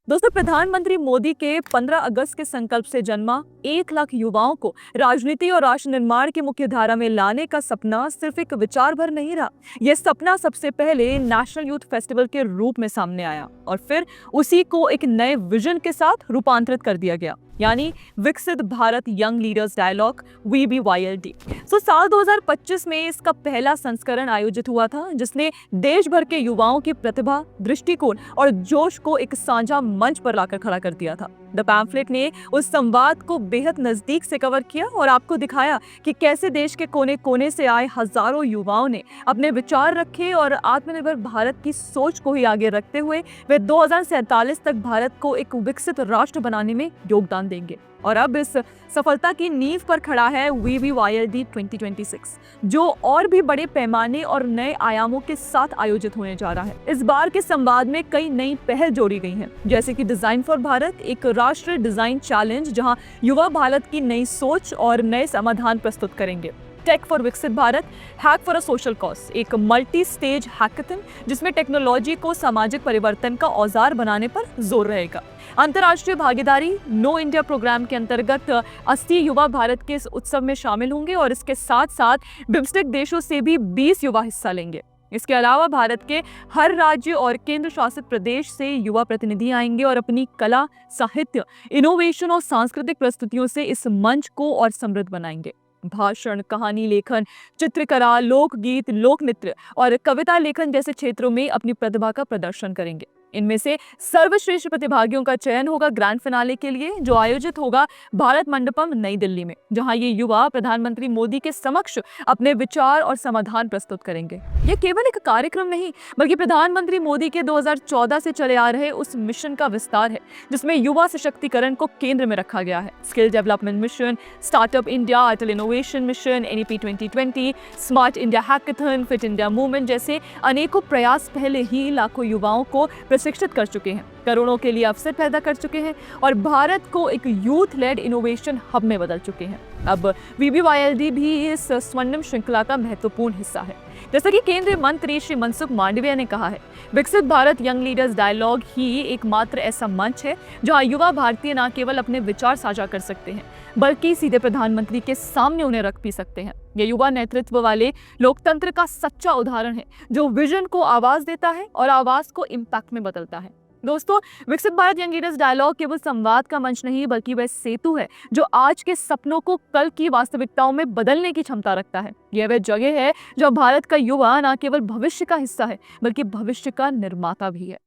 दोस्तों, प्रधानमंत्री मोदी के 15 अगस्त के संकल्प से जन्मा 1 लाख युवाओं को राजनीति और राष्ट्र निर्माण की मुख्य धारा में लाने का सपना सिर्फ एक विचार भर नहीं रहा। यह सपना सबसे पहले नेशनल यूथ फेस्टिवल के रूप में सामने आया और फिर उसी को एक नए विजन के साथ रूपांतरित कर दिया गया, यानी Viksit Bharat young leaders dialogue VBYLD। साल 2025 में इसका पहला संस्करण आयोजित हुआ था, जिसने देश भर के युवाओं की प्रतिभा, दृष्टिकोण और जोश को एक साझा मंच पर लाकर खड़ा कर दिया था। द पैम्फलेट ने उस संवाद को बेहद नजदीक से कवर किया और आपको दिखाया कि कैसे देश के कोने कोने से आए हजारों युवाओं ने अपने विचार रखे और आत्मनिर्भर भारत की सोच को ही आगे रखते हुए वे 2047 तक भारत को एक विकसित राष्ट्र बनाने में योगदान देंगे। और अब इस सफलता की नींव पर खड़ा है VBYLD 2026, जो और भी बड़े पैमाने और नए आयामों के साथ आयोजित होने जा रहा है। इस बार के संवाद में कई नई पहल जोड़ी गई हैं, जैसे कि डिजाइन फॉर भारत, एक राष्ट्रीय डिजाइन चैलेंज जहां युवा भारत की नई सोच और नए समाधान प्रस्तुत करेंगे। टेक फॉर विकसित Bharat, hack for a social cause, एक मल्टी स्टेज हैकाथन जिसमें टेक्नोलॉजी को सामाजिक परिवर्तन का औजार बनाने पर जोर रहेगा। अंतर्राष्ट्रीय भागीदारी, नो इंडिया प्रोग्राम के अंतर्गत 80 युवा भारत के इस उत्सव में शामिल होंगे और इसके साथ साथ बिम्स्टेक देशों से भी 20 युवा हिस्सा लेंगे। इसके अलावा भारत के हर राज्य और केंद्र शासित प्रदेश से युवा प्रतिनिधि आएंगे और अपनी कला, साहित्य, इनोवेशन और सांस्कृतिक प्रस्तुतियों से इस मंच को और समृद्ध बनाएंगे। भाषण, कहानी लेखन, चित्रकला, लोकगीत, लोक नृत्य और कविता लेखन जैसे क्षेत्रों में अपनी प्रतिभा का प्रदर्शन करेंगे। इनमें से सर्वश्रेष्ठ प्रतिभागियों का चयन होगा ग्रैंड फिनाले के लिए, जो आयोजित होगा भारत मंडपम, नई दिल्ली में, जहां ये युवा प्रधानमंत्री मोदी के समक्ष अपने विचार और समाधान प्रस्तुत करेंगे। ये केवल एक कार्यक्रम नहीं, बल्कि प्रधानमंत्री मोदी के 2014 से चले आ रहे उस मिशन का विस्तार है, जिसमें युवा सशक्तिकरण को केंद्र में रखा गया है। Skill development mission, startup India, Atal innovation mission, NEP 2020, smart India hackathon, fit India movement जैसे अनेकों प्रयास पहले ही लाखों युवाओं को प्रशिक्षित कर चुके हैं, करोड़ों के लिए अवसर पैदा कर चुके हैं और भारत को एक यूथ लेड इनोवेशन हब में बदल चुके हैं। अब VBYLD भी इस स्वर्णिम श्रृंखला का महत्वपूर्ण हिस्सा है। जैसा कि केंद्रीय मंत्री श्री मनसुख मांडविया ने कहा है, विकसित भारत यंग लीडर्स डायलॉग ही एकमात्र ऐसा मंच है जहां युवा भारतीय न केवल अपने विचार साझा कर सकते हैं, बल्कि सीधे प्रधानमंत्री के सामने उन्हें रख भी सकते हैं। ये युवा नेतृत्व वाले लोकतंत्र का सच्चा उदाहरण है, जो विजन को आवाज देता है और आवाज को इम्पैक्ट में बदलता है। दोस्तों, विकसित भारत यंग लीडर्स डायलॉग केवल संवाद का मंच नहीं, बल्कि वह सेतु है जो आज के सपनों को कल की वास्तविकताओं में बदलने की क्षमता रखता है। यह वह जगह है जो भारत का युवा न केवल भविष्य का हिस्सा है, बल्कि भविष्य का निर्माता भी है।